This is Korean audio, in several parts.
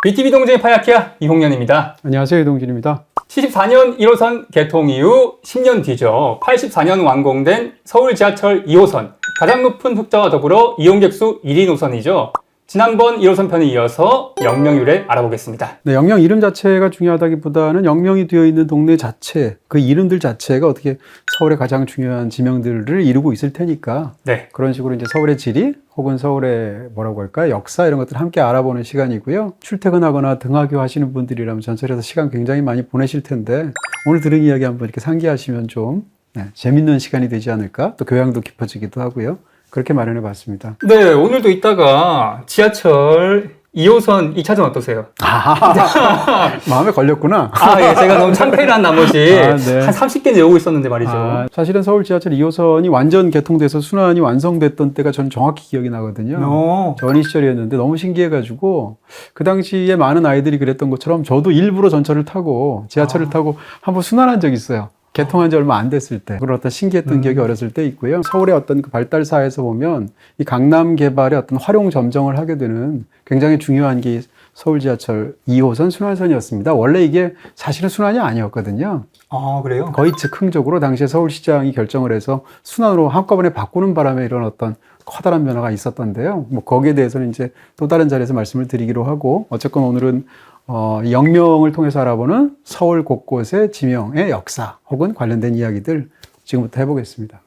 BTV 동쟁의 파야키아 이홍련입니다. 안녕하세요, 이동진입니다. 74년 1호선 개통 이후 10년 뒤죠. 84년 완공된 서울 지하철 2호선. 가장 높은 흑자와 더불어 이용객 수 1위 노선이죠. 지난번 1호선 편에 이어서 영명유래 알아보겠습니다. 네, 영명 이름 자체가 중요하다기보다는 영명이 되어 있는 동네 자체, 그 이름들 자체가 어떻게 서울의 가장 중요한 지명들을 이루고 있을 테니까 네. 그런 식으로 이제 서울의 지리 혹은 서울의 뭐라고 할까요? 역사 이런 것들을 함께 알아보는 시간이고요. 출퇴근하거나 등하교 하시는 분들이라면 전철에서 시간 굉장히 많이 보내실 텐데 오늘 들은 이야기 한번 이렇게 상기하시면 좀 재밌는 시간이 되지 않을까? 또 교양도 깊어지기도 하고요. 그렇게 마련해 봤습니다. 네, 오늘도 이따가 지하철 2호선 2차전 어떠세요? 마음에 걸렸구나. 예, 제가 너무 창피를 한 나머지 네. 한 30개는 외우고 있었는데 말이죠. 사실은 서울 지하철 2호선이 완전 개통돼서 순환이 완성됐던 때가 저는 정확히 기억이 나거든요. 전이 시절이었는데 너무 신기해가지고 그 당시에 많은 아이들이 그랬던 것처럼 저도 일부러 전철을 타고 지하철을 타고 한번 순환한 적이 있어요. 개통한 지 얼마 안 됐을 때. 그런 어떤 신기했던 기억이 어렸을 때 있고요. 서울의 어떤 그 발달사에서 보면 이 강남 개발의 어떤 활용 점정을 하게 되는 굉장히 중요한 게 서울 지하철 2호선 순환선이었습니다. 원래 이게 사실은 순환이 아니었거든요. 아, 그래요? 거의 즉흥적으로 당시에 서울시장이 결정을 해서 순환으로 한꺼번에 바꾸는 바람에 이런 어떤 커다란 변화가 있었던데요. 뭐 거기에 대해서는 이제 또 다른 자리에서 말씀을 드리기로 하고 어쨌건 오늘은 영명을 통해서 알아보는 서울 곳곳의 지명의 역사 혹은 관련된 이야기들 지금부터 해보겠습니다.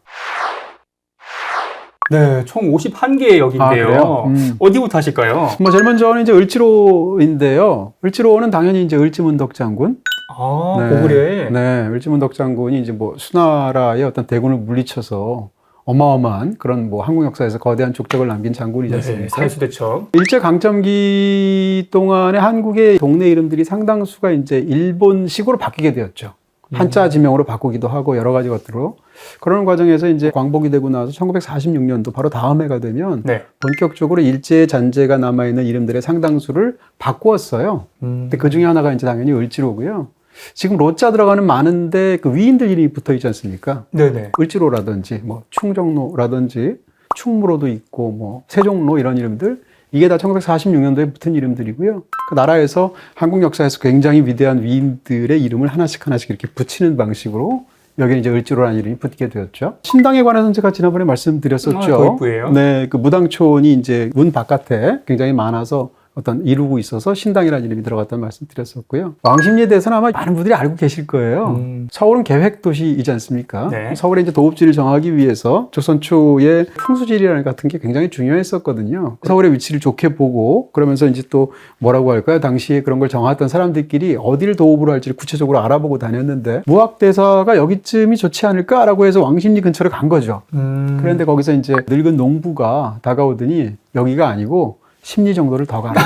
네, 총 51개의 역인데요. 그래요? 어디부터 하실까요? 제일 먼저는 이제 을지로인데요. 을지로는 당연히 이제 을지문덕 장군. 고구려에. 네, 을지문덕 장군이 이제 뭐 수나라의 어떤 대군을 물리쳐서 어마어마한 그런 뭐 한국 역사에서 거대한 족적을 남긴 장군이지 않습니까? 네, 사회수대첩. 일제 강점기 동안에 한국의 동네 이름들이 상당수가 이제 일본식으로 바뀌게 되었죠. 한자 지명으로 바꾸기도 하고 여러 가지 것들로. 그런 과정에서 이제 광복이 되고 나서 1946년도 바로 다음 해가 되면 본격적으로 일제 잔재가 남아있는 이름들의 상당수를 바꾸었어요. 근데 그 중에 하나가 이제 당연히 을지로고요. 지금 로자 들어가는 많은데 그 위인들 이름이 붙어 있지 않습니까? 네네. 을지로라든지 뭐 충정로라든지 충무로도 있고 뭐 세종로 이런 이름들 이게 다 1946년도에 붙은 이름들이고요. 그 나라에서 한국 역사에서 굉장히 위대한 위인들의 이름을 하나씩 이렇게 붙이는 방식으로 여기는 이제 을지로라는 이름이 붙게 되었죠. 신당에 관해서는 제가 지난번에 말씀드렸었죠. 도입부예요. 네, 그 무당촌이 이제 문 바깥에 굉장히 많아서 어떤 이루고 있어서 신당이라는 이름이 들어갔다는 말씀 드렸었고요. 왕십리에 대해서는 아마 많은 분들이 알고 계실 거예요. 서울은 계획도시이지 않습니까? 네. 서울의 이제 도읍지를 정하기 위해서 조선 초에 풍수지리라는 같은 게 굉장히 중요했었거든요. 서울의 위치를 좋게 보고 그러면서 이제 또 뭐라고 할까요? 당시에 그런 걸 정했던 사람들끼리 어디를 도읍으로 할지를 구체적으로 알아보고 다녔는데 무학대사가 여기쯤이 좋지 않을까라고 해서 왕십리 근처를 간 거죠. 그런데 거기서 이제 늙은 농부가 다가오더니 여기가 아니고 심리 정도를 더 가라.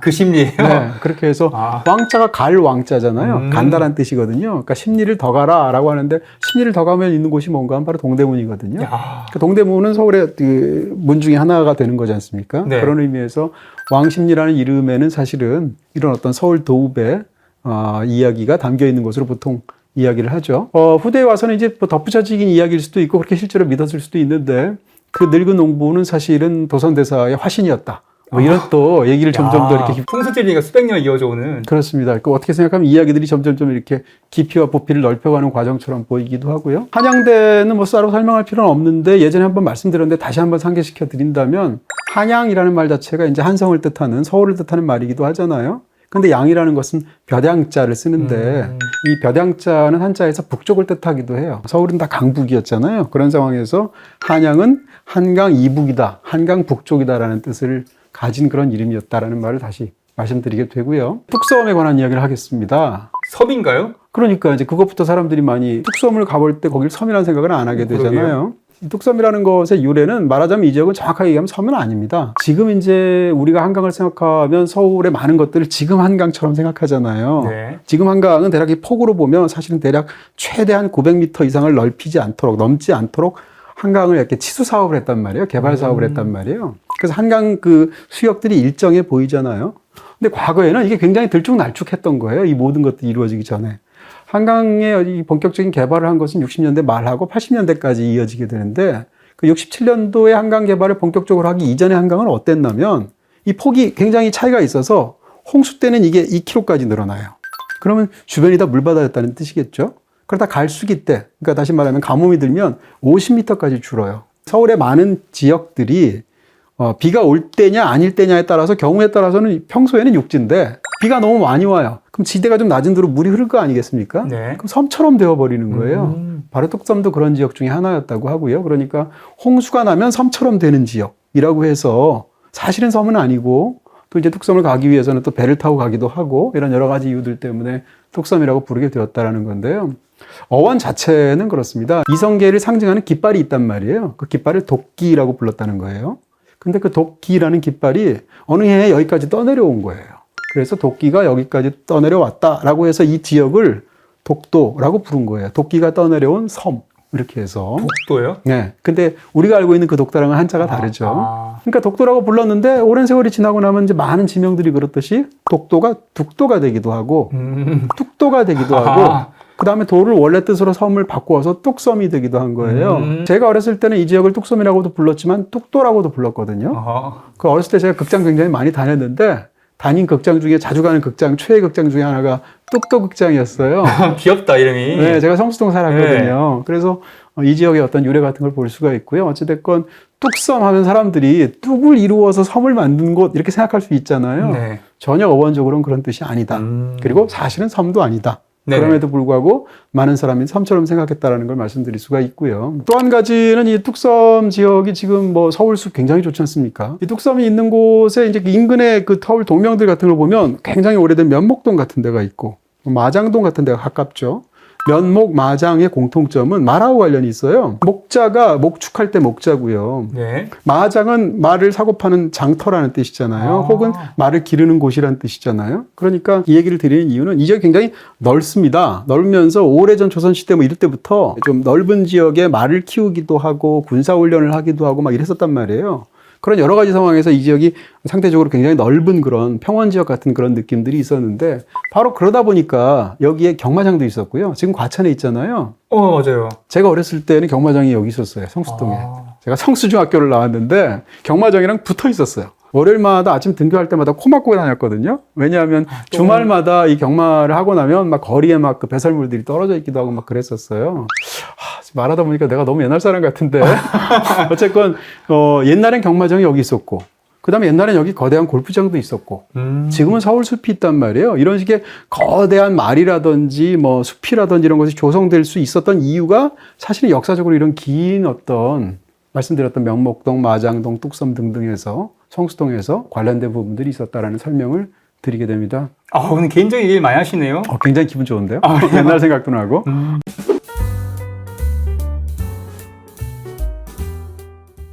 그 심리예요? 네, 그렇게 해서 왕자가 갈 왕자잖아요. 간다란 뜻이거든요. 그러니까 심리를 더 가라라고 하는데 심리를 더 가면 있는 곳이 뭔가 하면 바로 동대문이거든요. 그 동대문은 서울의 그 문 중에 하나가 되는 거지 않습니까? 네. 그런 의미에서 왕십리라는 이름에는 사실은 이런 어떤 서울 도읍의 이야기가 담겨 있는 것으로 보통 이야기를 하죠. 후대에 와서는 이제 뭐 덧붙여지긴 이야기일 수도 있고 그렇게 실제로 믿었을 수도 있는데 그 늙은 농부는 사실은 도선대사의 화신이었다. 뭐 이런 또 얘기를 점점 더 이렇게 풍수지리가 수백 년 이어져 오는. 그렇습니다. 그 어떻게 생각하면 이야기들이 점점 좀 이렇게 깊이와 부피를 넓혀가는 과정처럼 보이기도 하고요. 한양대는 뭐 따로 설명할 필요는 없는데 예전에 한번 말씀드렸는데 다시 한번 상기시켜 드린다면 한양이라는 말 자체가 이제 한성을 뜻하는 서울을 뜻하는 말이기도 하잖아요. 근데 양이라는 것은 벼량자를 쓰는데 이 벼량자는 한자에서 북쪽을 뜻하기도 해요. 서울은 다 강북이었잖아요. 그런 상황에서 한양은 한강 이북이다, 한강 북쪽이다라는 뜻을 가진 그런 이름이었다라는 말을 다시 말씀드리게 되고요. 뚝섬에 관한 이야기를 하겠습니다. 섬인가요? 그러니까 이제 그것부터 사람들이 많이 뚝섬을 가볼 때 거길 섬이라는 생각을 안 하게 되잖아요. 이 뚝섬이라는 것의 유래는 말하자면 이 지역은 정확하게 얘기하면 섬은 아닙니다. 지금 이제 우리가 한강을 생각하면 서울의 많은 것들을 지금 한강처럼 생각하잖아요. 네. 지금 한강은 대략 이 폭으로 보면 사실은 대략 최대한 900m 이상을 넘지 않도록 한강을 이렇게 치수 사업을 했단 말이에요. 개발 사업을 했단 말이에요. 그래서 한강 그 수역들이 일정해 보이잖아요. 근데 과거에는 이게 굉장히 들쭉날쭉했던 거예요. 이 모든 것들이 이루어지기 전에. 한강의 이 본격적인 개발을 한 것은 60년대 말하고 80년대까지 이어지게 되는데 그 67년도에 한강 개발을 본격적으로 하기 이전의 한강은 어땠냐면 이 폭이 굉장히 차이가 있어서 홍수 때는 이게 2km까지 늘어나요. 그러면 주변이 다 물바다였다는 뜻이겠죠. 그러다 갈수기 때, 그러니까 다시 말하면 가뭄이 들면 50m까지 줄어요. 서울의 많은 지역들이 비가 올 때냐 아닐 때냐에 따라서 경우에 따라서는 평소에는 육지인데 비가 너무 많이 와요. 그럼 지대가 좀 낮은 데로 물이 흐를 거 아니겠습니까? 네. 그럼 섬처럼 되어버리는 거예요. 바로 뚝섬도 그런 지역 중에 하나였다고 하고요. 그러니까 홍수가 나면 섬처럼 되는 지역이라고 해서 사실은 섬은 아니고 또 이제 뚝섬을 가기 위해서는 또 배를 타고 가기도 하고 이런 여러 가지 이유들 때문에 뚝섬이라고 부르게 되었다라는 건데요. 어원 자체는 그렇습니다. 이성계를 상징하는 깃발이 있단 말이에요. 그 깃발을 도끼라고 불렀다는 거예요. 근데 그 도끼라는 깃발이 어느 해에 여기까지 떠내려온 거예요. 그래서 도끼가 여기까지 떠내려왔다라고 해서 이 지역을 독도라고 부른 거예요. 도끼가 떠내려온 섬. 이렇게 해서. 독도요? 네. 근데 우리가 알고 있는 그 독도랑은 한자가 다르죠. 그러니까 독도라고 불렀는데 오랜 세월이 지나고 나면 이제 많은 지명들이 그렇듯이 독도가 둑도가 되기도 하고 뚝도가 되기도 하고 그 다음에 도를 원래 뜻으로 섬을 바꾸어서 뚝섬이 되기도 한 거예요. 제가 어렸을 때는 이 지역을 뚝섬이라고도 불렀지만 뚝도라고도 불렀거든요. 그 어렸을 때 제가 극장 굉장히 많이 다녔는데 다닌 극장 중에 자주 가는 극장, 최애 극장 중에 하나가 뚝도 극장이었어요. 귀엽다, 이름이. 네, 제가 성수동 살았거든요. 네. 그래서 이 지역의 어떤 유래 같은 걸 볼 수가 있고요. 어찌됐건 뚝섬 하면 사람들이 뚝을 이루어서 섬을 만든 곳 이렇게 생각할 수 있잖아요. 네. 전혀 어원적으로는 그런 뜻이 아니다. 그리고 사실은 섬도 아니다. 네네. 그럼에도 불구하고 많은 사람이 섬처럼 생각했다라는 걸 말씀드릴 수가 있고요. 또 한 가지는 이 뚝섬 지역이 지금 뭐 서울숲 굉장히 좋지 않습니까? 이 뚝섬이 있는 곳에 이제 인근의 그 서울 동명들 같은 걸 보면 굉장히 오래된 면목동 같은 데가 있고 마장동 같은 데가 가깝죠. 면목, 마장의 공통점은 말하고 관련이 있어요. 목자가 목축할 때 목자고요. 네. 마장은 말을 사고 파는 장터라는 뜻이잖아요. 혹은 말을 기르는 곳이라는 뜻이잖아요. 그러니까 이 얘기를 드리는 이유는 이 지역이 굉장히 넓습니다. 넓으면서 오래전 조선시대 뭐 이럴 때부터 좀 넓은 지역에 말을 키우기도 하고 군사훈련을 하기도 하고 막 이랬었단 말이에요. 그런 여러 가지 상황에서 이 지역이 상대적으로 굉장히 넓은 그런 평원 지역 같은 그런 느낌들이 있었는데 바로 그러다 보니까 여기에 경마장도 있었고요. 지금 과천에 있잖아요. 맞아요. 제가 어렸을 때는 경마장이 여기 있었어요. 성수동에. 제가 성수중학교를 나왔는데 경마장이랑 붙어 있었어요. 월요일마다 아침 등교할 때마다 코 막고 다녔거든요. 왜냐하면 주말마다 이 경마를 하고 나면 막 거리에 막 그 배설물들이 떨어져 있기도 하고 막 그랬었어요. 말하다 보니까 내가 너무 옛날 사람 같은데. 어쨌건, 옛날엔 경마장이 여기 있었고, 그 다음에 옛날엔 여기 거대한 골프장도 있었고, 지금은 서울 숲이 있단 말이에요. 이런 식의 거대한 말이라든지 뭐 숲이라든지 이런 것이 조성될 수 있었던 이유가 사실은 역사적으로 이런 긴 어떤 말씀드렸던 명목동, 마장동, 뚝섬 등등에서 성수동에서 관련된 부분들이 있었다라는 설명을 드리게 됩니다. 오늘 개인적인 얘기를 많이 하시네요. 굉장히 기분 좋은데요? 옛날 생각도 나고.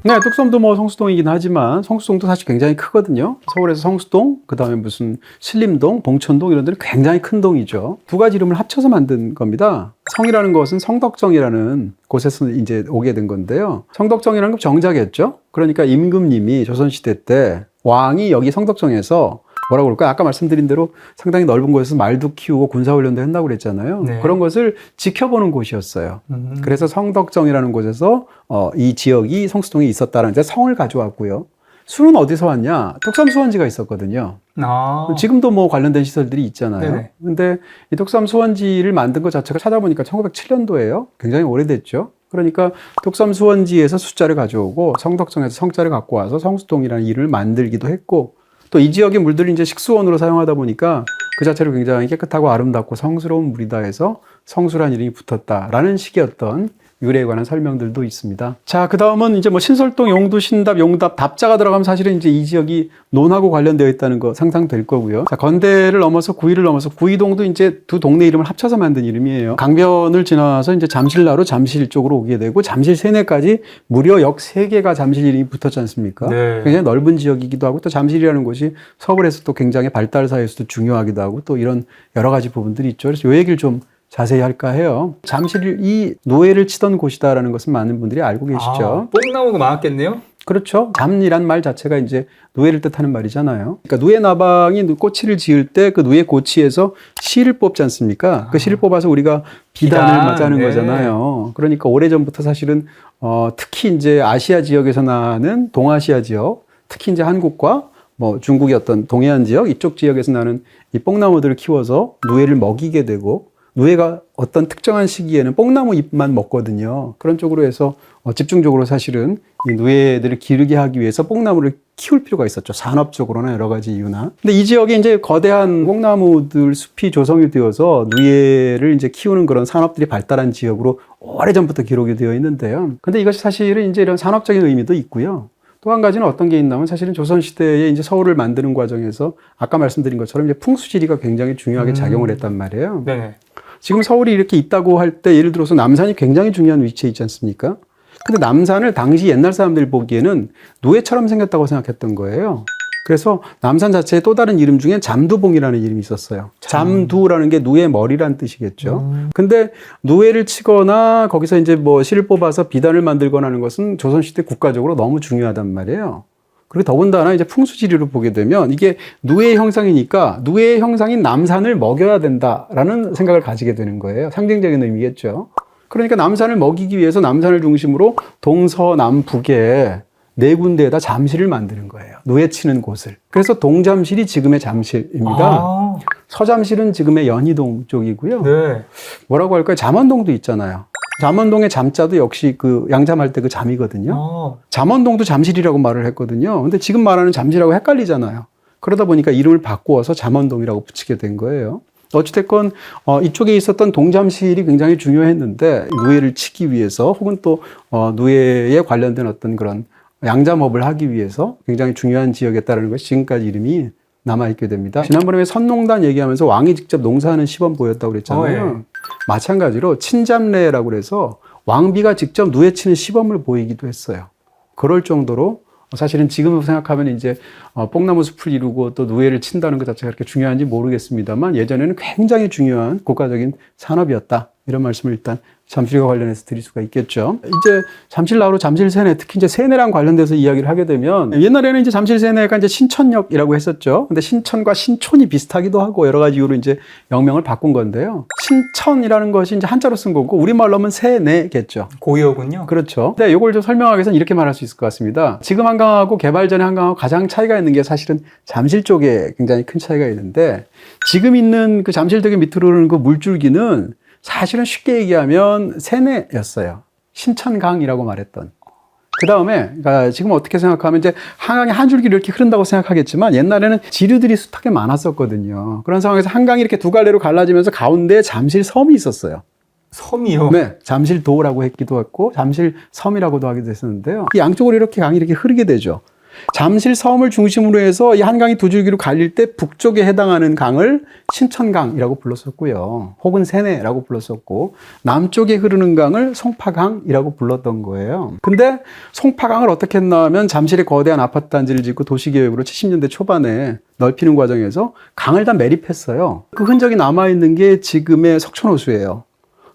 네, 뚝섬도 뭐 성수동이긴 하지만 성수동도 사실 굉장히 크거든요. 서울에서 성수동, 그 다음에 무슨 신림동, 봉천동 이런 데는 굉장히 큰 동이죠. 두 가지 이름을 합쳐서 만든 겁니다. 성이라는 것은 성덕정이라는 곳에서 이제 오게 된 건데요. 성덕정이라는 건 정자겠죠. 그러니까 임금님이 조선시대 때 왕이 여기 성덕정에서 뭐라고 그럴까요? 아까 말씀드린 대로 상당히 넓은 곳에서 말도 키우고 군사훈련도 한다고 그랬잖아요. 네. 그런 것을 지켜보는 곳이었어요. 그래서 성덕정이라는 곳에서 이 지역이 성수동에 있었다는 이제 성을 가져왔고요. 수는 어디서 왔냐? 뚝섬 수원지가 있었거든요. 지금도 뭐 관련된 시설들이 있잖아요. 네네. 근데 이 뚝섬 수원지를 만든 것 자체가 찾아보니까 1907년도예요. 굉장히 오래됐죠. 그러니까 뚝섬 수원지에서 숫자를 가져오고 성덕정에서 성자를 갖고 와서 성수동이라는 이름을 만들기도 했고 또 이 지역의 물들을 이제 식수원으로 사용하다 보니까 그 자체로 굉장히 깨끗하고 아름답고 성스러운 물이다 해서 성수란 이름이 붙었다라는 식의 어떤 유래에 관한 설명들도 있습니다. 자, 그 다음은 이제 뭐 신설동, 용두, 신답, 용답, 답자가 들어가면 사실은 이제 이 지역이 논하고 관련되어 있다는 거 상상될 거고요. 자, 건대를 넘어서 구의를 넘어서 구의동도 이제 두 동네 이름을 합쳐서 만든 이름이에요. 강변을 지나서 이제 잠실나루 잠실 쪽으로 오게 되고 잠실 세내까지 무려 역 3개가 잠실 이름이 붙었지 않습니까? 네. 굉장히 넓은 지역이기도 하고 또 잠실이라는 곳이 서울에서 또 굉장히 발달 사회에서도 중요하기도 하고 또 이런 여러 가지 부분들이 있죠. 그래서 이 얘기를 좀 자세히 할까 해요. 잠실이 노예를 치던 곳이다라는 것은 많은 분들이 알고 계시죠. 뽕나무가 많았겠네요? 그렇죠. 잠이란 말 자체가 이제 노예를 뜻하는 말이잖아요. 그러니까 노예 나방이 꼬치를 지을 때 그 노예 고치에서 실을 뽑지 않습니까? 그 실을 뽑아서 우리가 비단을 맞자는 네. 거잖아요. 그러니까 오래전부터 사실은 특히 이제 아시아 지역에서 나는 동아시아 지역, 특히 이제 한국과 뭐 중국의 어떤 동해안 지역 이쪽 지역에서 나는 이 뽕나무들을 키워서 누에를 먹이게 되고 누에가 어떤 특정한 시기에는 뽕나무 잎만 먹거든요. 그런 쪽으로 해서 집중적으로 사실은 이 누에들을 기르게 하기 위해서 뽕나무를 키울 필요가 있었죠. 산업적으로나 여러 가지 이유나. 근데 이 지역에 이제 거대한 뽕나무들 숲이 조성이 되어서 누에를 이제 키우는 그런 산업들이 발달한 지역으로 오래전부터 기록이 되어 있는데요. 근데 이것이 사실은 이제 이런 산업적인 의미도 있고요. 또 한 가지는 어떤 게 있냐면 사실은 조선시대에 이제 서울을 만드는 과정에서 아까 말씀드린 것처럼 이제 풍수지리가 굉장히 중요하게 작용을 했단 말이에요. 네네. 지금 서울이 이렇게 있다고 할 때 예를 들어서 남산이 굉장히 중요한 위치에 있지 않습니까? 근데 남산을 당시 옛날 사람들 보기에는 노예처럼 생겼다고 생각했던 거예요. 그래서 남산 자체에 또 다른 이름 중에 잠두봉이라는 이름이 있었어요. 잠두라는 게 누에 머리란 뜻이겠죠. 근데 누에를 치거나 거기서 이제 뭐 실을 뽑아서 비단을 만들거나 하는 것은 조선시대 국가적으로 너무 중요하단 말이에요. 그리고 더군다나 이제 풍수지리로 보게 되면 이게 누에의 형상이니까 누에의 형상인 남산을 먹여야 된다라는 생각을 가지게 되는 거예요. 상징적인 의미겠죠. 그러니까 남산을 먹이기 위해서 남산을 중심으로 동서남북에 네 군데에다 잠실을 만드는 거예요. 누에 치는 곳을. 그래서 동잠실이 지금의 잠실입니다. 서잠실은 지금의 연희동 쪽이고요. 네. 뭐라고 할까요? 잠원동도 있잖아요. 잠원동의 잠자도 역시 그 양잠할 때 그 잠이거든요. 잠원동도 잠실이라고 말을 했거든요. 근데 지금 말하는 잠실하고 헷갈리잖아요. 그러다 보니까 이름을 바꾸어서 잠원동이라고 붙이게 된 거예요. 어찌됐건 이쪽에 있었던 동잠실이 굉장히 중요했는데 누에를 치기 위해서 혹은 또 누에에 관련된 어떤 그런 양잠업을 하기 위해서 굉장히 중요한 지역이었다는 것이 지금까지 이름이 남아있게 됩니다. 지난번에 선농단 얘기하면서 왕이 직접 농사하는 시범 보였다고 그랬잖아요. 마찬가지로 친잠례라고 그래서 왕비가 직접 누에 치는 시범을 보이기도 했어요. 그럴 정도로 사실은 지금 생각하면 이제 뽕나무 숲을 이루고 또 누에를 친다는 것 자체가 그렇게 중요한지 모르겠습니다만 예전에는 굉장히 중요한 국가적인 산업이었다. 이런 말씀을 일단 잠실과 관련해서 드릴 수가 있겠죠. 이제 잠실나루 잠실세네, 특히 이제 세네랑 관련돼서 이야기를 하게 되면 옛날에는 이제 잠실세네가 이제 신천역이라고 했었죠. 근데 신천과 신촌이 비슷하기도 하고 여러 가지 이유로 이제 명명을 바꾼 건데요. 신천이라는 것이 이제 한자로 쓴 거고 우리말로 하면 세네겠죠. 고유어군요. 그렇죠. 근데 이걸 좀 설명하기 위해서는 이렇게 말할 수 있을 것 같습니다. 지금 한강하고 개발 전에 한강하고 가장 차이가 있는 게 사실은 잠실 쪽에 굉장히 큰 차이가 있는데 지금 있는 그 잠실대교 밑으로 흐르는 그 물줄기는 사실은 쉽게 얘기하면 세네였어요. 신천강이라고 말했던. 그 다음에, 그러니까 지금 어떻게 생각하면 이제 한강이 한 줄기로 이렇게 흐른다고 생각하겠지만 옛날에는 지류들이 숱하게 많았었거든요. 그런 상황에서 한강이 이렇게 두 갈래로 갈라지면서 가운데 잠실섬이 있었어요. 섬이요? 네. 잠실도라고 했기도 했고, 잠실섬이라고도 하기도 했었는데요. 이 양쪽으로 이렇게 강이 이렇게 흐르게 되죠. 잠실섬을 중심으로 해서 이 한강이 두 줄기로 갈릴 때 북쪽에 해당하는 강을 신천강이라고 불렀었고요. 혹은 세네라고 불렀었고 남쪽에 흐르는 강을 송파강이라고 불렀던 거예요. 근데 송파강을 어떻게 했냐면 잠실에 거대한 아파트 단지를 짓고 도시계획으로 70년대 초반에 넓히는 과정에서 강을 다 매립했어요. 그 흔적이 남아있는 게 지금의 석촌호수예요.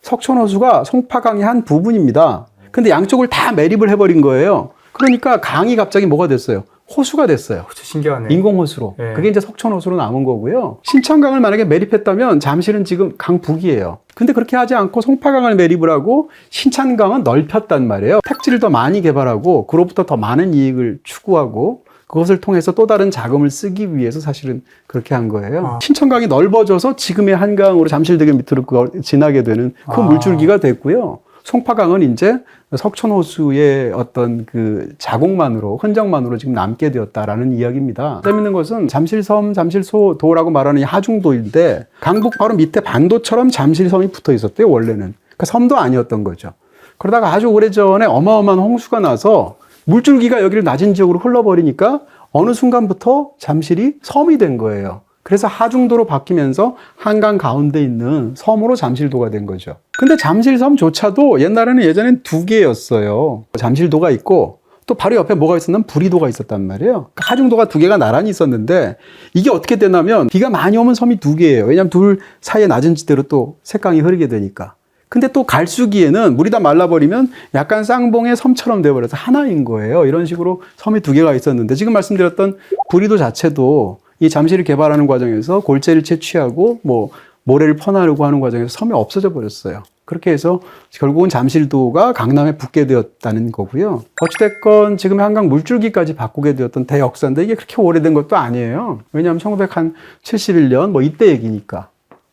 석촌호수가 송파강의 한 부분입니다. 근데 양쪽을 다 매립을 해버린 거예요. 그러니까 강이 갑자기 뭐가 됐어요? 호수가 됐어요. 그렇죠. 신기하네. 인공호수로. 네. 그게 이제 석촌호수로 남은 거고요. 신천강을 만약에 매립했다면 잠실은 지금 강북이에요. 근데 그렇게 하지 않고 송파강을 매립을 하고 신천강은 넓혔단 말이에요. 택지를 더 많이 개발하고 그로부터 더 많은 이익을 추구하고 그것을 통해서 또 다른 자금을 쓰기 위해서 사실은 그렇게 한 거예요. 신천강이 넓어져서 지금의 한강으로 잠실대교 밑으로 지나게 되는 그 물줄기가 됐고요. 송파강은 이제 석촌호수의 어떤 그 자국만으로, 흔적만으로 지금 남게 되었다라는 이야기입니다. 재밌는 것은 잠실섬, 잠실소도라고 말하는 이 하중도인데 강북 바로 밑에 반도처럼 잠실섬이 붙어 있었대요, 원래는. 그러니까 섬도 아니었던 거죠. 그러다가 아주 오래전에 어마어마한 홍수가 나서 물줄기가 여기를 낮은 지역으로 흘러버리니까 어느 순간부터 잠실이 섬이 된 거예요. 그래서 하중도로 바뀌면서 한강 가운데 있는 섬으로 잠실도가 된 거죠. 근데 잠실섬조차도 예전엔 두 개였어요. 잠실도가 있고 또 바로 옆에 뭐가 있었냐면 부리도가 있었단 말이에요. 하중도가 두 개가 나란히 있었는데 이게 어떻게 되냐면 비가 많이 오면 섬이 두 개예요. 왜냐하면 둘 사이에 낮은 지대로 또 샛강이 흐르게 되니까. 근데 또 갈수기에는 물이 다 말라버리면 약간 쌍봉의 섬처럼 돼버려서 하나인 거예요. 이런 식으로 섬이 두 개가 있었는데 지금 말씀드렸던 부리도 자체도 이 잠실을 개발하는 과정에서 골재를 채취하고 뭐 모래를 퍼나르고 하는 과정에서 섬이 없어져 버렸어요. 그렇게 해서 결국은 잠실도가 강남에 붙게 되었다는 거고요. 어찌됐건 지금 한강 물줄기까지 바꾸게 되었던 대역사인데 이게 그렇게 오래된 것도 아니에요. 왜냐하면 1971년 뭐 이때 얘기니까.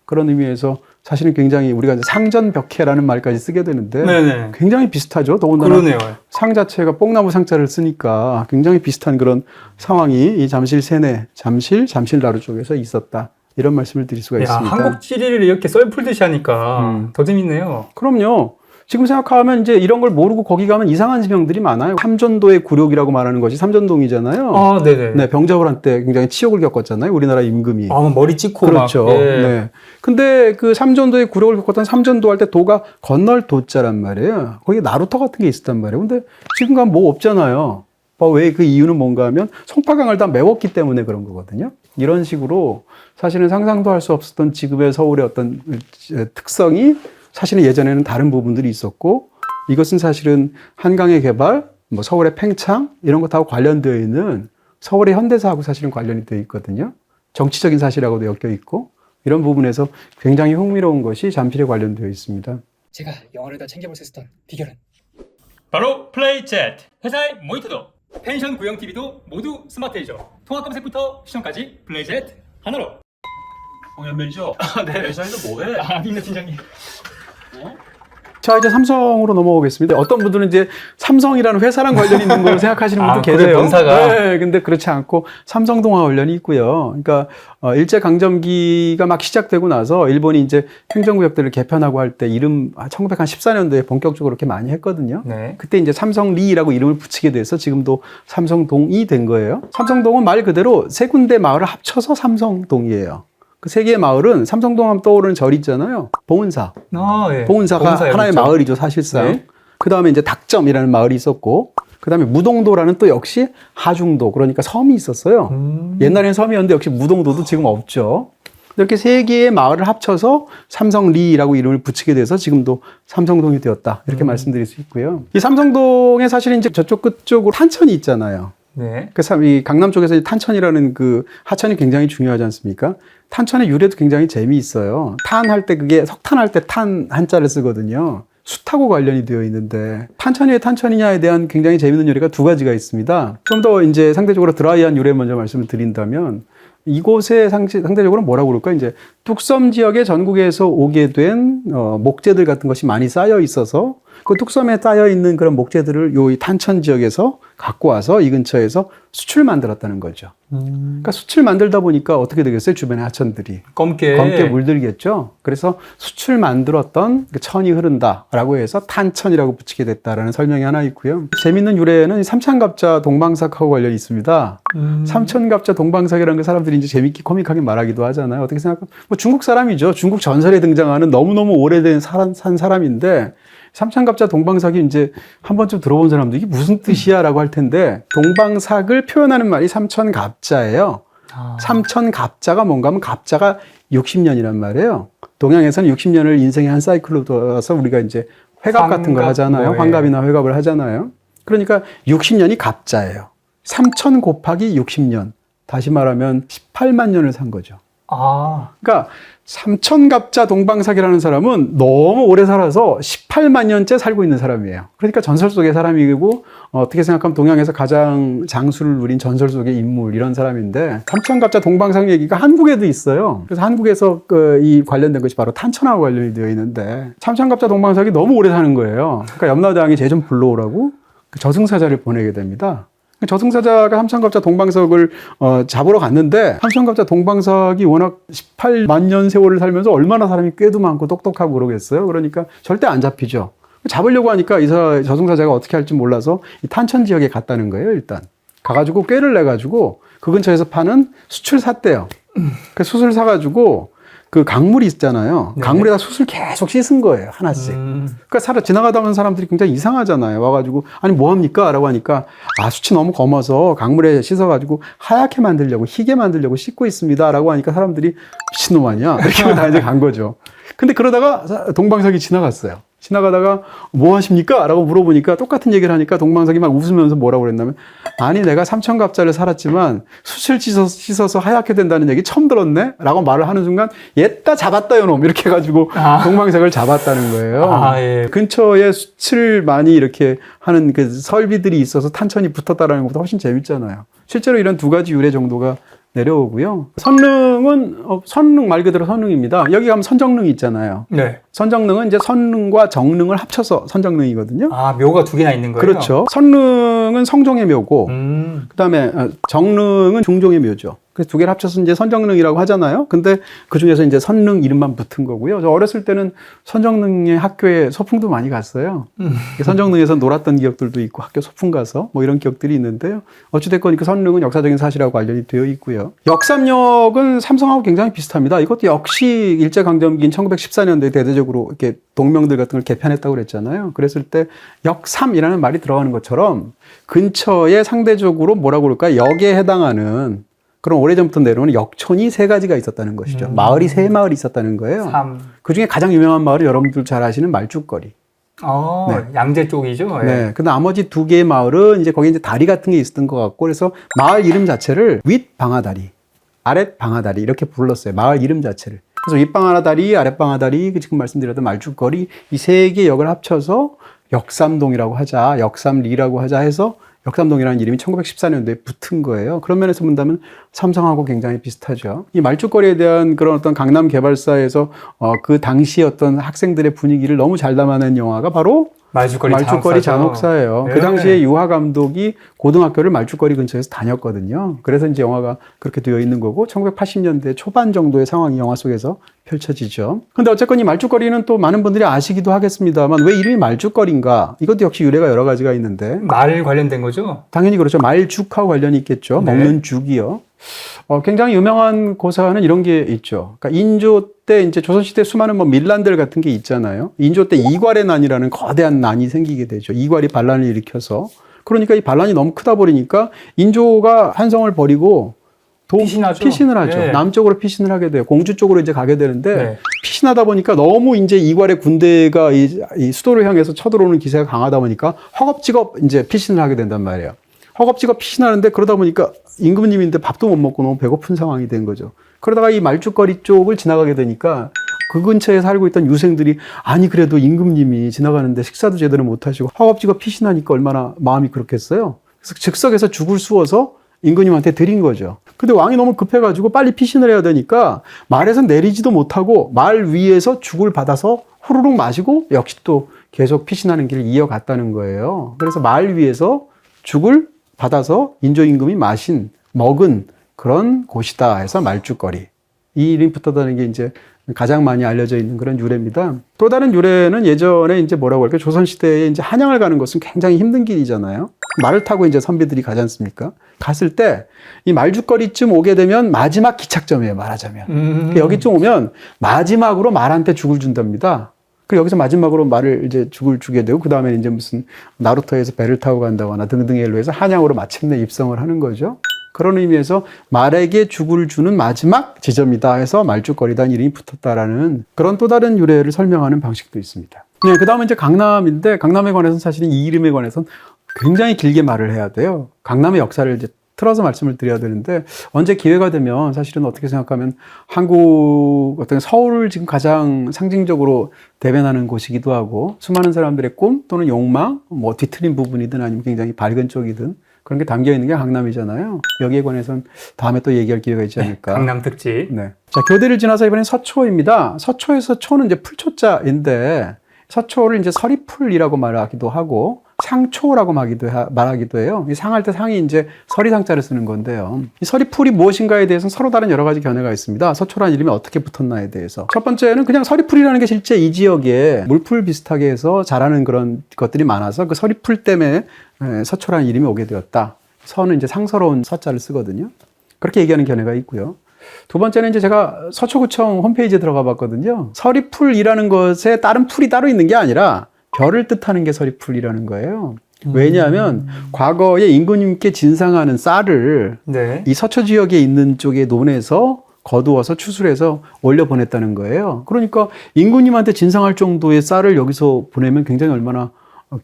그런 의미에서 사실은 굉장히 우리가 이제 상전벽해라는 말까지 쓰게 되는데 네네. 굉장히 비슷하죠. 더군다나 그러네요. 상 자체가 뽕나무 상자를 쓰니까 굉장히 비슷한 그런 상황이 이 잠실 세내, 잠실나루 쪽에서 있었다. 이런 말씀을 드릴 수가 야, 있습니다. 한국 지리를 이렇게 썰풀듯이 하니까 더 재밌네요. 그럼요. 지금 생각하면 이제 이런 걸 모르고 거기 가면 이상한 지명들이 많아요. 삼전도의 굴욕이라고 말하는 것이 삼전동이잖아요. 아, 네네. 네, 병자호란 때 굉장히 치욕을 겪었잖아요. 우리나라 임금이. 아, 머리 찍고 그렇죠. 막. 예. 네. 근데 그 삼전도의 굴욕을 겪었던 삼전도 할 때 도가 건널 도자란 말이에요. 거기 나루터 같은 게 있었단 말이에요. 근데 지금 가면 뭐 없잖아요. 왜 그 이유는 뭔가 하면 송파강을 다 메웠기 때문에 그런 거거든요. 이런 식으로 사실은 상상도 할 수 없었던 지금의 서울의 어떤 특성이 사실은 예전에는 다른 부분들이 있었고 이것은 사실은 한강의 개발, 뭐 서울의 팽창 이런 것하고 관련되어 있는 서울의 현대사하고 사실은 관련이 되어 있거든요. 정치적인 사실하고도 엮여 있고 이런 부분에서 굉장히 흥미로운 것이 잠실에 관련되어 있습니다. 제가 영화를 다 챙겨볼 수 있었던 비결은 바로 플레이챗. 회사의 모니터도 펜션 구형 TV도 모두 스마트이죠. 통합 검색부터 시청까지 플레이챗 하나로. 홍현민이죠? 네. 회사에서 뭐해? 아닙니다, 팀장님. 자, 이제 삼성으로 넘어오겠습니다. 어떤 분들은 이제 삼성이라는 회사랑 관련이 있는 걸로 생각하시는 분도 그래, 계세요. 본사가. 네, 근데 그렇지 않고 삼성동화 관련이 있고요. 그러니까 일제강점기가 막 시작되고 나서 일본이 이제 행정구역들을 개편하고 할 때 이름 1914년도에 본격적으로 그렇게 많이 했거든요. 네. 그때 이제 삼성리라고 이름을 붙이게 돼서 지금도 삼성동이 된 거예요. 삼성동은 말 그대로 세 군데 마을을 합쳐서 삼성동이에요. 그 세 개의 마을은 삼성동 하면 떠오르는 절 있잖아요. 봉은사. 아, 예. 봉은사가 봉은사요, 하나의 그렇죠. 마을이죠, 사실상. 네. 그 다음에 이제 닭점이라는 마을이 있었고, 그 다음에 무동도라는 또 역시 하중도, 그러니까 섬이 있었어요. 옛날에는 섬이었는데 역시 무동도도 지금 없죠. 이렇게 세 개의 마을을 합쳐서 삼성리라고 이름을 붙이게 돼서 지금도 삼성동이 되었다. 이렇게 말씀드릴 수 있고요. 이 삼성동에 사실은 이제 저쪽 끝쪽으로 탄천이 있잖아요. 네. 이 강남 쪽에서 이 탄천이라는 그 하천이 굉장히 중요하지 않습니까? 탄천의 유래도 굉장히 재미있어요. 탄할 때 그게 석탄할 때 탄 한자를 쓰거든요. 숯하고 관련이 되어 있는데 탄천이 왜 탄천이냐에 대한 굉장히 재미있는 유래가 두 가지가 있습니다. 좀 더 이제 상대적으로 드라이한 유래 먼저 말씀을 드린다면 이곳에 상대적으로 뭐라고 그럴까? 이제 뚝섬 지역에 전국에서 오게 된 목재들 같은 것이 많이 쌓여 있어서 그 뚝섬에 쌓여 있는 그런 목재들을 요 탄천 지역에서 갖고 와서 이 근처에서 숯을 만들었다는 거죠. 그러니까 숯을 만들다 보니까 어떻게 되겠어요? 주변의 하천들이 검게 물들겠죠. 그래서 숯을 만들었던 그 천이 흐른다라고 해서 탄천이라고 붙이게 됐다라는 설명이 하나 있고요. 재밌는 유래는 삼천갑자 동방삭하고 관련이 있습니다. 삼천갑자 동방삭이라는 그 사람들이 이제 재밌게 코믹하게 말하기도 하잖아요. 어떻게 생각하면 뭐 중국 사람이죠. 중국 전설에 등장하는 너무너무 오래된 산 사람인데 삼천갑자 동방삭이 이제 한 번쯤 들어본 사람도 이게 무슨 뜻이야 라고 할 텐데 동방삭을 표현하는 말이 삼천갑자예요. 삼천갑자가 뭔가 하면 갑자가 60년이란 말이에요. 동양에서는 60년을 인생의 한 사이클로 돌아서 우리가 이제 회갑 같은 걸 하잖아요. 환갑이나 회갑을 하잖아요. 그러니까 60년이 갑자예요. 3천 곱하기 60년. 다시 말하면 18만 년을 산 거죠. 아. 그러니까 삼천갑자 동방삭이라는 사람은 너무 오래 살아서 18만 년째 살고 있는 사람이에요. 그러니까 전설 속의 사람이고 어떻게 생각하면 동양에서 가장 장수를 누린 전설 속의 인물 이런 사람인데 삼천갑자 동방삭 얘기가 한국에도 있어요. 그래서 한국에서 이 관련된 것이 바로 탄천하고 관련이 되어 있는데 삼천갑자 동방삭이 너무 오래 사는 거예요. 그러니까 염라대왕이 쟤 좀 불러오라고 그 저승사자를 보내게 됩니다. 저승사자가 삼천갑자 동방삭을 잡으러 갔는데 삼천갑자 동방삭이 워낙 18만 년 세월을 살면서 얼마나 사람이 꾀도 많고 똑똑하고 그러겠어요. 그러니까 절대 안 잡히죠. 잡으려고 하니까 이 저승사자가 어떻게 할지 몰라서 이 탄천 지역에 갔다는 거예요. 일단 가가지고 꾀를 내가지고 그 근처에서 파는 숯을 샀대요. 그 숯을 사가지고 그 강물이 있잖아요. 네. 강물에다 숯을 계속 씻은 거예요. 하나씩. 그러니까 지나가다 보는 사람들이 굉장히 이상하잖아요. 와가지고 아니 뭐합니까? 라고 하니까 숯이 너무 검어서 강물에 씻어가지고 하얗게 만들려고 희게 만들려고 씻고 있습니다. 라고 하니까 사람들이 미친놈 아니야? 이렇게 다 이제 간 거죠. 근데 그러다가 동방삭이 지나갔어요. 지나가다가 뭐 하십니까? 라고 물어보니까 똑같은 얘기를 하니까 동방석이 막 웃으면서 뭐라고 그랬냐면 아니 내가 삼천갑자를 살았지만 숯을 씻어서 하얗게 된다는 얘기 처음 들었네? 라고 말을 하는 순간 얘따 잡았다 요놈 이렇게 해가지고 동방석을 잡았다는 거예요. 예. 근처에 숯을 많이 이렇게 하는 그 설비들이 있어서 탄천이 붙었다라는 것보다 훨씬 재밌잖아요. 실제로 이런 두 가지 유래 정도가 내려오고요. 선릉은 선릉 말 그대로 선릉입니다. 여기 가면 선정릉이 있잖아요. 네. 선정릉은 이제 선릉과 정릉을 합쳐서 선정릉이거든요. 아, 묘가 두 개나 있는 거예요? 그렇죠. 선릉은 성종의 묘고, 그다음에 정릉은 중종의 묘죠. 그래서 두 개를 합쳐서 이제 선정릉이라고 하잖아요. 근데 그 중에서 이제 선릉 이름만 붙은 거고요. 저 어렸을 때는 선정릉의 학교에 소풍도 많이 갔어요. 선정릉에서 놀았던 기억들도 있고 학교 소풍 가서 뭐 이런 기억들이 있는데요. 어찌됐건 그 선릉은 역사적인 사실하고 관련이 되어 있고요. 역삼역은 삼성하고 굉장히 비슷합니다. 이것도 역시 일제강점기인 1914년도에 대대적으로 이렇게 동명들 같은 걸 개편했다고 그랬잖아요. 그랬을 때 역삼이라는 말이 들어가는 것처럼 근처에 상대적으로 뭐라고 그럴까 역에 해당하는 그런 오래전부터 내려오는 역촌이 세 가지가 있었다는 것이죠. 마을이 세 마을이 있었다는 거예요. 그 중에 가장 유명한 마을은 여러분들 잘 아시는 말죽거리. 네. 양재 쪽이죠? 예. 네. 그 나머지 두 개의 마을은 이제 거기 이제 다리 같은 게 있었던 것 같고 그래서 마을 이름 자체를 윗방아다리, 아랫방아다리 이렇게 불렀어요. 마을 이름 자체를. 그래서 윗방아다리, 아랫방아다리, 지금 말씀드렸던 말죽거리 이 세 개 역을 합쳐서 역삼동이라고 하자, 역삼리라고 하자 해서 역삼동이라는 이름이 1914년도에 붙은 거예요. 그런 면에서 본다면 삼성하고 굉장히 비슷하죠. 이 말죽거리에 대한 그런 어떤 강남 개발사에서 그 당시 어떤 학생들의 분위기를 너무 잘 담아낸 영화가 바로 말죽거리 잔혹사예요. 네. 그 당시에 유화 감독이 고등학교를 말죽거리 근처에서 다녔거든요. 그래서 이제 영화가 그렇게 되어 있는 거고 1980년대 초반 정도의 상황이 영화 속에서 펼쳐지죠. 근데 어쨌건 이 말죽거리는 또 많은 분들이 아시기도 하겠습니다만 왜 이름이 말죽거리인가? 이것도 역시 유래가 여러 가지가 있는데 말 관련된 거죠? 당연히 그렇죠. 말죽하고 관련이 있겠죠. 네. 먹는 죽이요. 굉장히 유명한 고사는 이런 게 있죠. 그러니까 인조 때 이제 조선시대 수많은 뭐 밀란들 같은 게 있잖아요. 인조 때 이괄의 난이라는 거대한 난이 생기게 되죠. 이괄이 반란을 일으켜서. 그러니까 이 반란이 너무 크다 보니까 인조가 한성을 버리고 피신을 하죠. 네. 남쪽으로 피신을 하게 돼요. 공주 쪽으로 이제 가게 되는데 네. 피신하다 보니까 너무 이제 이괄의 군대가 이 수도를 향해서 쳐들어오는 기세가 강하다 보니까 허겁지겁 이제 피신을 하게 된단 말이에요. 허겁지겁 피신하는데 그러다 보니까 임금님인데 밥도 못 먹고 너무 배고픈 상황이 된 거죠. 그러다가 이 말죽거리 쪽을 지나가게 되니까 그 근처에 살고 있던 유생들이 아니 그래도 임금님이 지나가는데 식사도 제대로 못 하시고 허겁지겁 피신하니까 얼마나 마음이 그렇겠어요. 그래서 즉석에서 죽을 쑤어서 임금님한테 드린 거죠. 근데 왕이 너무 급해가지고 빨리 피신을 해야 되니까 말에서 내리지도 못하고 말 위에서 죽을 받아서 후루룩 마시고 역시 또 계속 피신하는 길을 이어갔다는 거예요. 그래서 말 위에서 죽을 받아서 인조 임금이 먹은 그런 곳이다 해서 말죽거리. 이 이름이 붙었다는 게 이제 가장 많이 알려져 있는 그런 유래입니다. 또 다른 유래는 예전에 이제 뭐라고 할까요? 조선시대에 이제 한양을 가는 것은 굉장히 힘든 길이잖아요. 말을 타고 이제 선비들이 가지 않습니까? 갔을 때 이 말죽거리쯤 오게 되면 마지막 기착점이에요, 말하자면. 여기쯤 오면 마지막으로 말한테 죽을 준답니다. 그리고 여기서 마지막으로 말을 이제 죽을 주게 되고, 그 다음에 이제 무슨 나루토에서 배를 타고 간다거나 등등의 일로 해서 한양으로 마침내 입성을 하는 거죠. 그런 의미에서 말에게 죽을 주는 마지막 지점이다 해서 말죽거리다는 이름이 붙었다라는 그런 또 다른 유래를 설명하는 방식도 있습니다. 네, 그 다음에 이제 강남인데, 강남에 관해서는 사실은 이 이름에 관해서는 굉장히 길게 말을 해야 돼요. 강남의 역사를 이제 틀어서 말씀을 드려야 되는데, 언제 기회가 되면 사실은 어떻게 생각하면 한국 어떤 서울을 지금 가장 상징적으로 대변하는 곳이기도 하고, 수많은 사람들의 꿈 또는 욕망, 뭐 뒤틀린 부분이든 아니면 굉장히 밝은 쪽이든 그런 게 담겨 있는 게 강남이잖아요. 여기에 관해서는 다음에 또 얘기할 기회가 있지 않을까. 강남 특집. 네. 자, 교대를 지나서 이번엔 서초입니다. 서초에서 초는 이제 풀초자인데, 서초를 이제 서리풀이라고 말하기도 하고, 상초라고 말하기도 해요. 이 상할 때 상이 이제 서리상자를 쓰는 건데요. 이 서리풀이 무엇인가에 대해서는 서로 다른 여러 가지 견해가 있습니다. 서초라는 이름이 어떻게 붙었나에 대해서. 첫 번째는 그냥 서리풀이라는 게 실제 이 지역에 물풀 비슷하게 해서 자라는 그런 것들이 많아서 그 서리풀 때문에 서초라는 이름이 오게 되었다. 서는 이제 상서로운 서자를 쓰거든요. 그렇게 얘기하는 견해가 있고요. 두 번째는 이제 제가 서초구청 홈페이지에 들어가 봤거든요. 서리풀이라는 것에 다른 풀이 따로 있는 게 아니라 별을 뜻하는 게 서리풀이라는 거예요. 왜냐하면 과거에 임금님께 진상하는 쌀을 네. 이 서초 지역에 있는 쪽의 논에서 거두어서 추술해서 올려 보냈다는 거예요. 그러니까 임금님한테 진상할 정도의 쌀을 여기서 보내면 굉장히 얼마나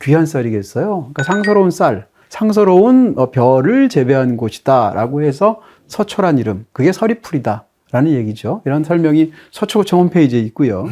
귀한 쌀이겠어요. 그러니까 상서로운 쌀, 상서로운 별을 재배한 곳이다라고 해서 서초란 이름, 그게 서리풀이다. 라는 얘기죠. 이런 설명이 서초구청 홈페이지에 있고요.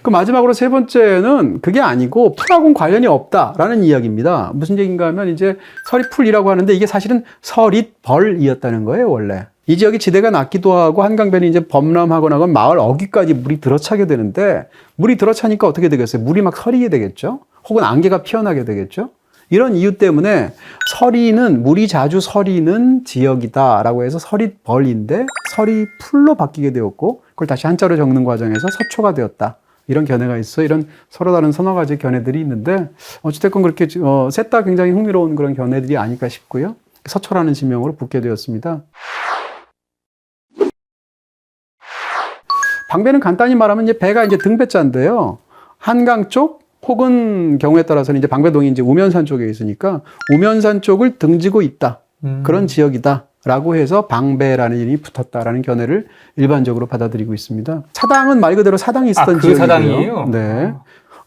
그 마지막으로 세 번째는 그게 아니고 풀하고는 관련이 없다라는 이야기입니다. 무슨 얘기인가 하면 이제 서리풀이라고 하는데 이게 사실은 서릿벌이었다는 거예요, 원래. 이 지역이 지대가 낮기도 하고 한강변이 이제 범람하거나 하면 마을 어귀까지 물이 들어차게 되는데 물이 들어차니까 어떻게 되겠어요? 물이 막 서리게 되겠죠? 혹은 안개가 피어나게 되겠죠? 이런 이유 때문에 서리는 물이 자주 서리는 지역이다라고 해서 서릿벌인데 서리풀로 바뀌게 되었고 그걸 다시 한자로 적는 과정에서 서초가 되었다. 이런 견해가 있어. 이런 서로 다른 서너 가지 견해들이 있는데 어찌됐건 그렇게 셋 다 굉장히 흥미로운 그런 견해들이 아닐까 싶고요. 서초라는 지명으로 붙게 되었습니다. 방배는 간단히 말하면 이제 배가 이제 등배자인데요. 한강 쪽 혹은 경우에 따라서는 이제 방배동이 이제 우면산 쪽에 있으니까 우면산 쪽을 등지고 있다. 그런 지역이다라고 해서 방배라는 이름이 붙었다라는 견해를 일반적으로 받아들이고 있습니다. 사당은 말 그대로 사당이 있었던 지역이고요. 사당이에요? 네.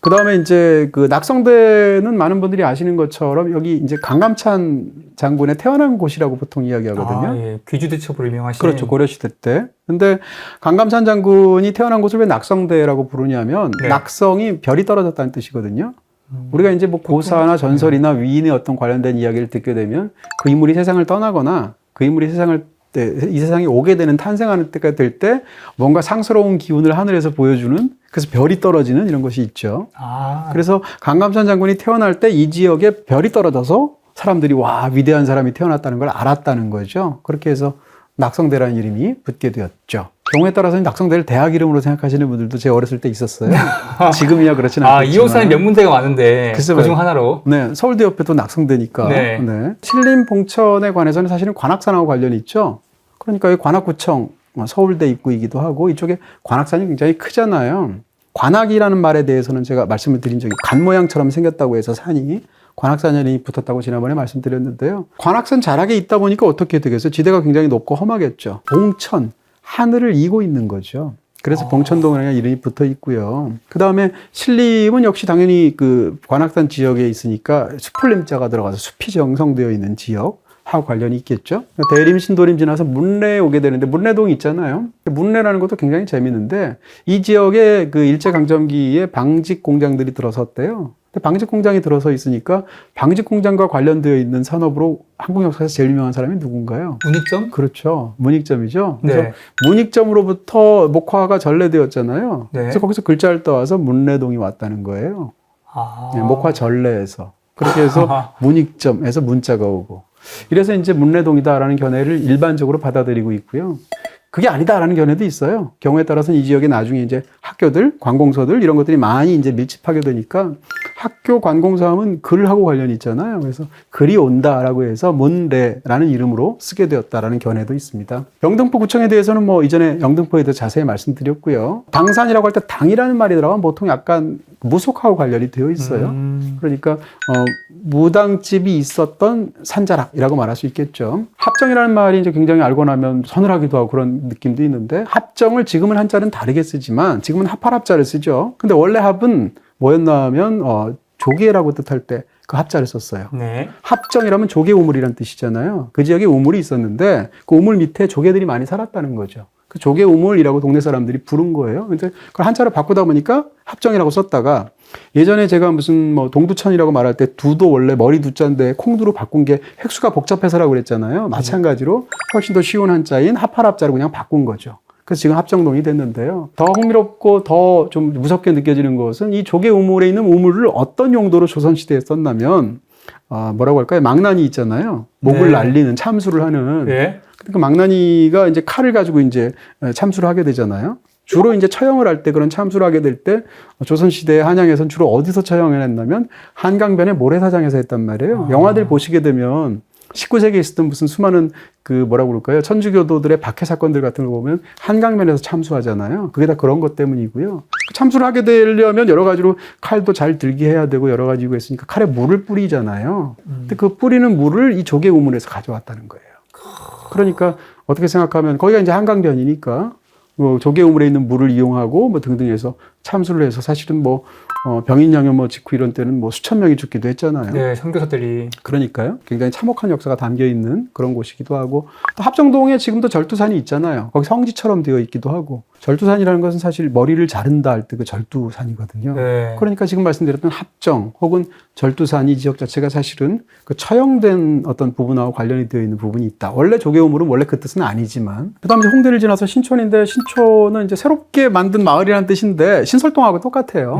그 다음에 이제 그 낙성대는 많은 분들이 아시는 것처럼 여기 이제 강감찬 장군의 태어난 곳이라고 보통 이야기하거든요. 예. 귀주대첩으로 유명하신. 그렇죠. 고려시대 때. 근데 강감찬 장군이 태어난 곳을 왜 낙성대라고 부르냐면 네. 낙성이 별이 떨어졌다는 뜻이거든요. 우리가 이제 뭐 고사나 전설이나 위인의 어떤 관련된 이야기를 듣게 되면 그 인물이 세상을 떠나거나 그 인물이 이 세상에 오게 되는 탄생하는 때가 될 때 뭔가 상스러운 기운을 하늘에서 보여주는 그래서 별이 떨어지는 이런 것이 있죠. 그래서 강감찬 장군이 태어날 때 이 지역에 별이 떨어져서 사람들이 와 위대한 사람이 태어났다는 걸 알았다는 거죠. 그렇게 해서 낙성대라는 이름이 붙게 되었죠. 경우에 따라서는 낙성대를 대학 이름으로 생각하시는 분들도 제 어렸을 때 있었어요. 지금이야 그렇진 않겠지만. 이호선에 명문대가 많은데 그중 하나로. 네, 서울대 옆에도 낙성대니까. 네. 네. 신림 봉천에 관해서는 사실은 관악산하고 관련이 있죠. 그러니까 이 관악구청 서울대 입구이기도 하고 이쪽에 관악산이 굉장히 크잖아요. 관악이라는 말에 대해서는 제가 말씀을 드린 적이 간 모양처럼 생겼다고 해서 산이 관악산이 붙었다고 지난번에 말씀드렸는데요. 관악산 자락에 있다 보니까 어떻게 되겠어요? 지대가 굉장히 높고 험하겠죠. 봉천, 하늘을 이고 있는 거죠. 그래서 봉천동이라는 이름이 붙어 있고요. 그 다음에 신림은 역시 당연히 그 관악산 지역에 있으니까 수풀림자가 들어가서 숲이 정성되어 있는 지역하고 관련이 있겠죠. 대림, 신도림 지나서 문내에 오게 되는데 문내동이 있잖아요. 문내라는 것도 굉장히 재밌는데 이 지역에 그 일제강점기에 방직 공장들이 들어섰대요. 방직 공장이 들어서 있으니까 방직 공장과 관련되어 있는 산업으로 한국 역사에서 제일 유명한 사람이 누군가요? 문익점? 그렇죠. 문익점이죠. 그래서 네. 문익점으로부터 목화가 전래되었잖아요. 네. 그래서 거기서 글자를 떠와서 문내동이 왔다는 거예요. 네, 목화 전래에서. 그렇게 해서 문익점에서 문자가 오고. 이래서 이제 문내동이다라는 견해를 일반적으로 받아들이고 있고요. 그게 아니다라는 견해도 있어요. 경우에 따라서는 이 지역에 나중에 이제 학교들, 관공서들 이런 것들이 많이 이제 밀집하게 되니까 학교 관공서하면 글하고 관련이 있잖아요. 그래서 글이 온다라고 해서 문래라는 이름으로 쓰게 되었다라는 견해도 있습니다. 영등포구청에 대해서는 뭐 이전에 영등포에 대해서 자세히 말씀드렸고요. 당산이라고 할 때 당이라는 말이 들어가면 보통 약간 무속하고 관련이 되어 있어요. 그러니까 무당집이 있었던 산자락이라고 말할 수 있겠죠. 합정이라는 말이 이제 굉장히 알고 나면 서늘하기도 하고 그런 느낌도 있는데 합정을 지금은 한자는 다르게 쓰지만 지금은 합할합자를 쓰죠. 근데 원래 합은 뭐였나 하면 조개라고 뜻할 때 그 합자를 썼어요. 네. 합정이라면 조개 우물이라는 뜻이잖아요. 그 지역에 우물이 있었는데 그 우물 밑에 조개들이 많이 살았다는 거죠. 그 조개 우물이라고 동네 사람들이 부른 거예요. 근데 그걸 한자로 바꾸다 보니까 합정이라고 썼다가 예전에 제가 무슨 뭐 동두천이라고 말할 때 두도 원래 머리 두자인데 콩두로 바꾼 게 획수가 복잡해서라고 그랬잖아요. 마찬가지로 훨씬 더 쉬운 한자인 합할합자로 그냥 바꾼 거죠. 그래서 지금 합정동이 됐는데요. 더 흥미롭고 더 좀 무섭게 느껴지는 것은 이 조개 우물에 있는 우물을 어떤 용도로 조선시대에 썼냐면 뭐라고 할까요? 망나니 있잖아요. 목을 네. 날리는 참수를 하는. 네. 그 망나니가 이제 칼을 가지고 이제 참수를 하게 되잖아요. 주로 이제 처형을 할 때 그런 참수를 하게 될 때 조선시대 한양에서는 주로 어디서 처형을 했냐면 한강변의 모래사장에서 했단 말이에요. 영화들 보시게 되면 19세기에 있었던 무슨 수많은 그 뭐라고 그럴까요? 천주교도들의 박해 사건들 같은 걸 보면 한강변에서 참수하잖아요. 그게 다 그런 것 때문이고요. 참수를 하게 되려면 여러 가지로 칼도 잘 들게 해야 되고 여러 가지가 있으니까 칼에 물을 뿌리잖아요. 근데 그 뿌리는 물을 이 조개 우물에서 가져왔다는 거예요. 그러니까 어떻게 생각하면 거기가 이제 한강변이니까 뭐 조개 우물에 있는 물을 이용하고 뭐 등등 해서 참수를 해서 사실은 뭐 병인양요 뭐 직후 이런 때는 뭐 수천 명이 죽기도 했잖아요. 네, 선교사들이. 그러니까요. 굉장히 참혹한 역사가 담겨 있는 그런 곳이기도 하고 또 합정동에 지금도 절두산이 있잖아요. 거기 성지처럼 되어 있기도 하고 절두산이라는 것은 사실 머리를 자른다 할 때 그 절두산이거든요. 네. 그러니까 지금 말씀드렸던 합정 혹은 절두산 이 지역 자체가 사실은 그 처형된 어떤 부분하고 관련이 되어 있는 부분이 있다. 원래 조개우물은 원래 그 뜻은 아니지만 그다음에 이제 홍대를 지나서 신촌인데 신촌은 이제 새롭게 만든 마을이라는 뜻인데 신설동하고 똑같아요.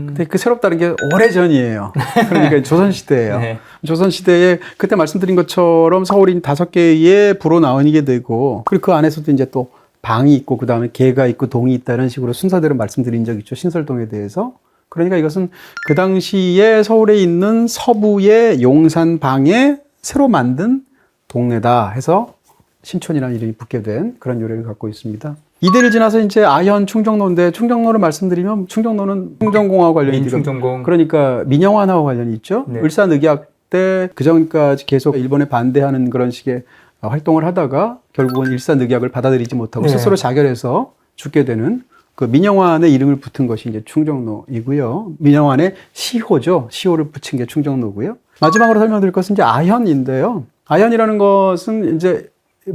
근데 그 새롭다는 게 오래전이에요. 그러니까 조선시대예요. 네. 조선시대에 그때 말씀드린 것처럼 서울이 5개의 부로 나뉘게 되고 그리고 그 안에서도 이제 또 방이 있고 그다음에 개가 있고 동이 있다 이런 식으로 순서대로 말씀드린 적 있죠. 신설동에 대해서. 그러니까 이것은 그 당시에 서울에 있는 서부의 용산방에 새로 만든 동네다 해서 신촌이라는 이름이 붙게 된 그런 유래를 갖고 있습니다. 이대를 지나서 이제 아현 충정로인데 충정로를 말씀드리면 충정로는 충정공하고 관련이 있죠. 민충정공. 그러니까 민영환하고 관련이 있죠. 네. 을사늑약 때 그전까지 계속 일본에 반대하는 그런 식의 활동을 하다가 결국은 일사늑약을 받아들이지 못하고 네. 스스로 자결해서 죽게 되는 그 민영환의 이름을 붙은 것이 이제 충정로이고요. 민영환의 시호죠. 시호를 붙인 게 충정로고요. 마지막으로 설명드릴 것은 이제 아현인데요. 아현이라는 것은 이제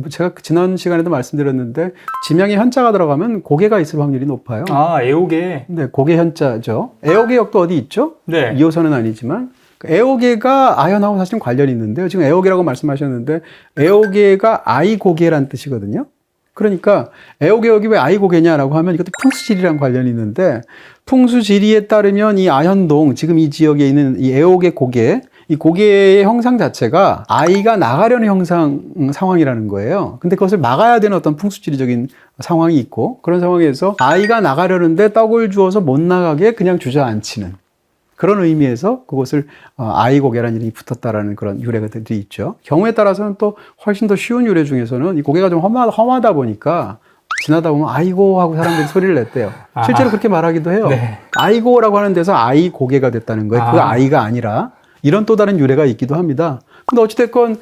제가 지난 시간에도 말씀드렸는데 지명에 현자가 들어가면 고개가 있을 확률이 높아요. 아, 애옥에. 네, 고개 현자죠. 애옥의역도 어디 있죠? 네. 2호선은 아니지만 애옥애가 아현하고 사실은 관련이 있는데요. 지금 애옥애라고 말씀하셨는데 애옥애가 아이고개라는 뜻이거든요. 그러니까 애옥애역이 왜 아이고개냐라고 하면 이것도 풍수지리랑 관련이 있는데 풍수지리에 따르면 이 아현동 지금 이 지역에 있는 이 애옥애 고개 이 고개의 형상 자체가 아이가 나가려는 상황이라는 거예요. 근데 그것을 막아야 되는 어떤 풍수지리적인 상황이 있고 그런 상황에서 아이가 나가려는데 떡을 주어서 못 나가게 그냥 주저앉히는 그런 의미에서 그것을 아이고개라는 이름이 붙었다라는 그런 유래가들이 있죠. 경우에 따라서는 또 훨씬 더 쉬운 유래 중에서는 이 고개가 좀 험하다 보니까 지나다 보면 아이고 하고 사람들이 소리를 냈대요. 실제로 그렇게 말하기도 해요. 네. 아이고라고 하는 데서 아이고개가 됐다는 거예요. 그 아이가 아니라 이런 또 다른 유래가 있기도 합니다. 근데 어찌됐건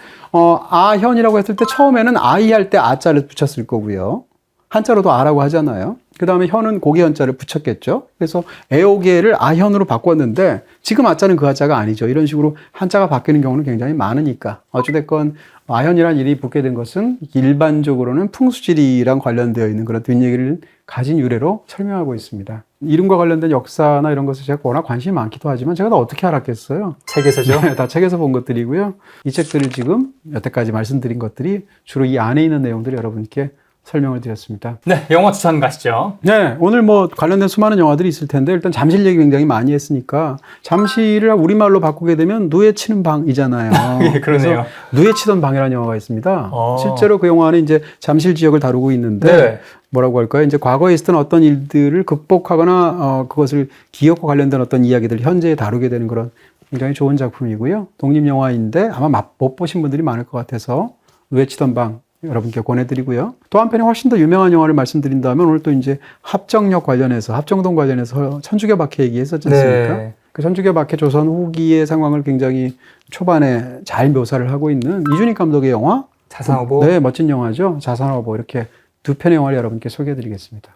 아현이라고 했을 때 처음에는 아이 할 때 아자를 붙였을 거고요. 한자로도 아라고 하잖아요. 그 다음에 현은 고개 현자를 붙였겠죠. 그래서 애오개를 아현으로 바꿨는데 지금 아자는 그 아자가 아니죠. 이런 식으로 한자가 바뀌는 경우는 굉장히 많으니까 어찌됐건 아현이라는 이름이 붙게 된 것은 일반적으로는 풍수지리랑 관련되어 있는 그런 뒷얘기를 가진 유래로 설명하고 있습니다. 이름과 관련된 역사나 이런 것을 제가 워낙 관심이 많기도 하지만 제가 다 어떻게 알았겠어요? 책에서죠. 네, 다 책에서 본 것들이고요. 이 책들을 지금 여태까지 말씀드린 것들이 주로 이 안에 있는 내용들을 여러분께 설명을 드렸습니다. 네, 영화 추천 가시죠. 네, 오늘 뭐 관련된 수많은 영화들이 있을 텐데 일단 잠실 얘기 굉장히 많이 했으니까 잠실을 우리말로 바꾸게 되면 누에 치는 방이잖아요. 예, 그러네요. 누에 치던 방이라는 영화가 있습니다. 어. 실제로 그 영화는 이제 잠실 지역을 다루고 있는데 네. 뭐라고 할까요? 이제 과거에 있었던 어떤 일들을 극복하거나 그것을 기억과 관련된 어떤 이야기들을 현재에 다루게 되는 그런 굉장히 좋은 작품이고요. 독립영화인데 아마 못 보신 분들이 많을 것 같아서 누에 치던 방 여러분께 권해드리고요. 또 한편에 훨씬 더 유명한 영화를 말씀드린다면 오늘 또 이제 합정역 관련해서 합정동 관련해서 천주교 박해 얘기했었지 않습니까? 네. 그 천주교 박해 조선 후기의 상황을 굉장히 초반에 잘 묘사를 하고 있는 이준익 감독의 영화 자산어보. 네, 멋진 영화죠. 자산어보 이렇게 두 편의 영화를 여러분께 소개해드리겠습니다.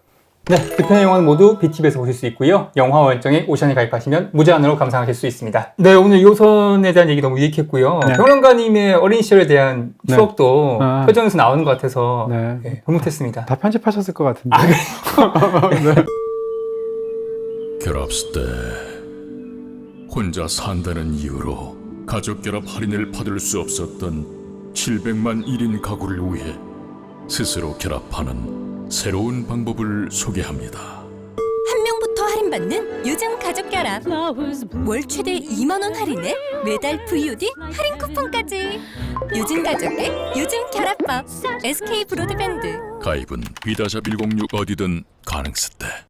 네, 두 편의 영화는 모두 BTV에서 보실 수 있고요. 영화 월정에 오션에 가입하시면 무제한으로 감상하실 수 있습니다. 네, 오늘 2호선에 대한 얘기 너무 유익했고요. 네. 평론가님의 어린 시절에 대한 네. 추억도 아. 표정에서 나오는 것 같아서 네. 네, 흐뭇했습니다. 다 편집하셨을 것 같은데. 결합스 때 혼자 산다는 이유로 가족 결합 할인을 받을 수 없었던 700만 1인 가구를 위해 스스로 결합하는 새로운 방법을 소개합니다. 한 명부터 할인받는 요즘 가족 결합. 월 최대 2만 원 할인에 매달 VOD 할인 쿠폰까지. 요즘 가족의 요즘 결합법. SK 브로드밴드. 가입은 비다샵 106 어디든 가능스 때.